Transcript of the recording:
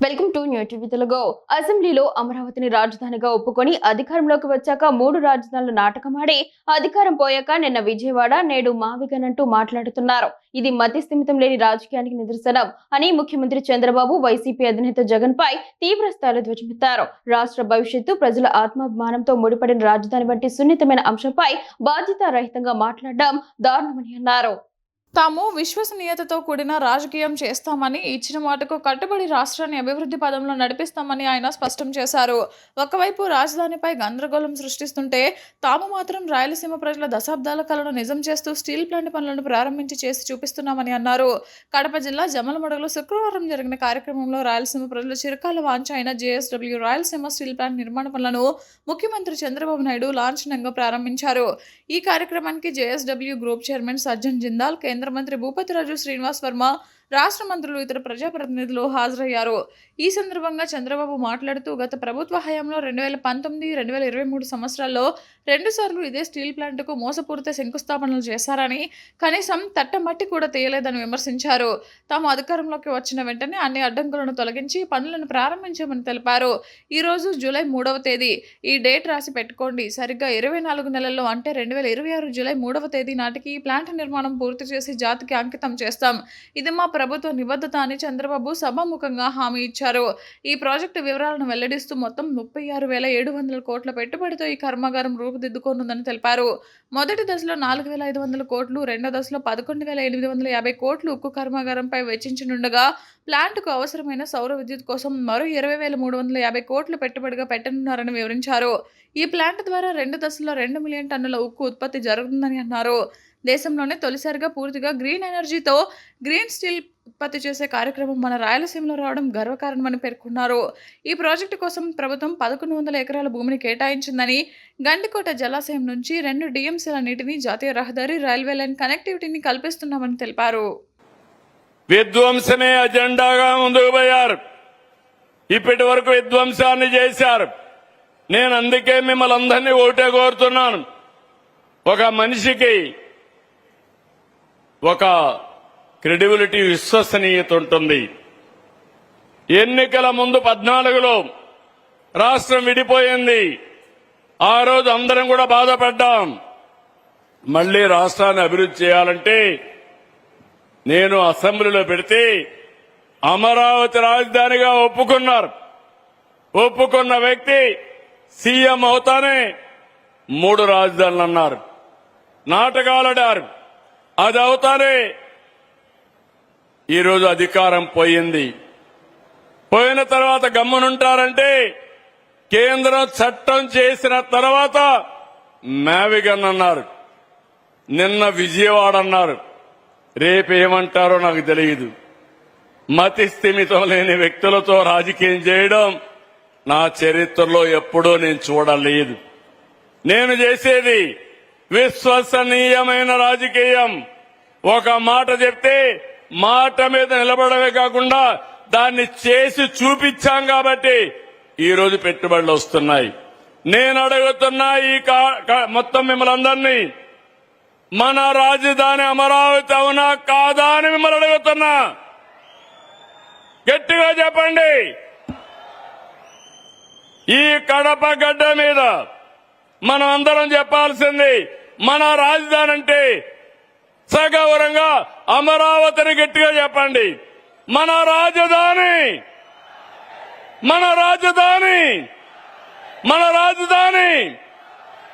Welcome to new TV Telugu. అసెంబ్లీలో అమరావతిని రాజధానిగా ఒప్పుకొని అధికారంలోకి వచ్చాక 3 రాజధానుల నాటకమాడి అధికారం పోయాక నిన్న విజయవాడ నేడు మావిగనంటూ మాట్లాడుతున్నారు. ఇది మతి స్థిమితం లేని రాజకీయానికి నిదర్శనం అని ముఖ్యమంత్రి చంద్రబాబు వైసీపీ అధినేత జగన్ పై తీవ్ర స్థాయిలో ధ్వజమెత్తారు. రాష్ట్ర భవిష్యత్తు, ప్రజల ఆత్మాభిమానంతో ముడిపడిన రాజధాని వంటి సున్నితమైన అంశంపై బాధ్యతారహితంగా మాట్లాడడం దారుణమని అన్నారు. తాము విశ్వసనీయతతో కూడిన రాజకీయం చేస్తామని, ఇచ్చిన మాటకు కట్టుబడి రాష్ట్రాన్ని అభివృద్ధి పదంలో నడిపిస్తామని ఆయన స్పష్టం చేశారు. ఒకవైపు రాజధానిపై గందరగోళం సృష్టిస్తుంటే తాము మాత్రం రాయలసీమ ప్రజల దశాబ్దాల కలను నిజం చేస్తూ స్టీల్ ప్లాంట్ పనులను ప్రారంభించి చేసి చూపిస్తున్నామని అన్నారు. కడప జిల్లా జమ్మలమడుగులో శుక్రవారం జరిగిన కార్యక్రమంలో రాయలసీమ ప్రజల చిరకాల వాంఛ అయిన జేఎస్డబ్ల్యూ రాయలసీమ స్టీల్ ప్లాంట్ నిర్మాణ పనులను ముఖ్యమంత్రి చంద్రబాబు నాయుడు లాంఛనంగా ప్రారంభించారు. ఈ కార్యక్రమానికి JSW group chairman Sajjan Jindal, కేంద్ర మంత్రి భూపతిరాజు శ్రీనివాస్ వర్మ, రాష్ట్ర మంత్రులు, ఇతర ప్రజాప్రతినిధులు హాజరయ్యారు. ఈ సందర్భంగా చంద్రబాబు మాట్లాడుతూ గత ప్రభుత్వ హయాంలో 2019-2023 సంవత్సరాల్లో 2 సార్లు ఇదే స్టీల్ ప్లాంట్కు మోసపూరిత శంకుస్థాపనలు చేశారని, కనీసం తట్టమట్టి కూడా తీయలేదని విమర్శించారు. తాము అధికారంలోకి వచ్చిన వెంటనే అన్ని అడ్డంకులను తొలగించి పనులను ప్రారంభించామని తెలిపారు. ఈ రోజు జూలై 3వ తేదీ. ఈ డేట్ రాసి పెట్టుకోండి. సరిగ్గా 24 నెలల్లో అంటే 2026 జూలై 3వ తేదీ నాటికి ఈ ప్లాంట్ నిర్మాణం పూర్తి చేసి జాతికి అంకితం చేస్తాం. ఇది మా ప్రభుత్వ నిబద్ధత అని చంద్రబాబు సభాముఖంగా హామీ ఇచ్చారు. ఈ ప్రాజెక్టు వివరాలను వెల్లడిస్తూ మొత్తం 36,700 కోట్ల పెట్టుబడితో ఈ కర్మాగారం రూపుదిద్దుకోనుందని తెలిపారు. మొదటి దశలో 4,500 కోట్లు, రెండో దశలో 11,850 కోట్లు ఉక్కు కర్మాగారంపై వెచ్చించనుండగా ప్లాంట్కు అవసరమైన సౌర విద్యుత్ కోసం మరో 20,350 కోట్లు పెట్టుబడిగా పెట్టనున్నారని వివరించారు. ఈ ప్లాంట్ ద్వారా 2 దశల్లో 2 మిలియన్ టన్నుల ఉక్కు ఉత్పత్తి జరుగుతుందని అన్నారు. దేశంలోనే తొలిసారిగా పూర్తిగా గ్రీన్ ఎనర్జీతో గ్రీన్ స్టీల్ ఉత్పత్తి చేసే కార్యక్రమం మన రాయలసీమలో రావడం గర్వకారణమని పేర్కొన్నారు. ఈ ప్రాజెక్టు కోసం ప్రభుత్వం 1,100 ఎకరాల భూమిని కేటాయించిందని, గండికోట జలాశయం నుంచి 2 టీఎంసీల నీటిని, జాతీయ రహదారి, రైల్వే లైన్ కనెక్టివిటీని కల్పిస్తున్నామని తెలిపారు. విధ్వంసమే అజెండాగా ముందుకు పోయారు. ఇప్పటి వరకు విధ్వంసాన్ని చేశారు. నేను అందుకే మిమ్మల్ని అందరినీ ఒకటే కోరుతున్నాను. ఒక మనిషికి ఒక క్రెడిబిలిటీ, విశ్వసనీయత ఉంటుంది. ఎన్నికల ముందు 14లో రాష్ట్రం విడిపోయింది. ఆ రోజు అందరం కూడా బాధపడ్డాం. మళ్లీ రాష్ట్రాన్ని అభివృద్ధి చేయాలంటే నేను అసెంబ్లీలో పెడితే అమరావతి రాజధానిగా ఒప్పుకున్నారు. ఒప్పుకున్న వ్యక్తి సీఎం అవుతానే 3 రాజధానులు అన్నారు. నాటకాలాడారు. అది అవుతానే ఈరోజు అధికారం పోయింది. పోయిన తర్వాత గమ్మునుంటారంటే కేంద్రం చట్టం చేసిన తర్వాత మావిగన్ అన్నారు, నిన్న విజయవాడ అన్నారు. రేపేమంటారో నాకు తెలియదు. మతి స్థిమితం లేని వ్యక్తులతో రాజకీయం చేయడం నా చరిత్రలో ఎప్పుడూ నేను చూడలేదు. నేను చేసేది విశ్వసనీయమైన రాజకీయం. ఒక మాట చెప్తే మాట మీద నిలబడమే కాకుండా దాన్ని చేసి చూపించాం కాబట్టి ఈ రోజు పెట్టుబడులు వస్తున్నాయి. నేను అడుగుతున్నా ఈ మొత్తం మిమ్మల్ని అందరినీ, మన రాజధాని అమరావతి అవునా కాదా అని మిమ్మల్ని అడుగుతున్నా. గట్టిగా చెప్పండి. ఈ కడప గడ్డ మీద మనం అందరం చెప్పాల్సింది మన రాజధాని అంటే సగౌరవంగా అమరావతిని గట్టిగా చెప్పండి. మన రాజధాని, మన రాజధాని, మన రాజధాని.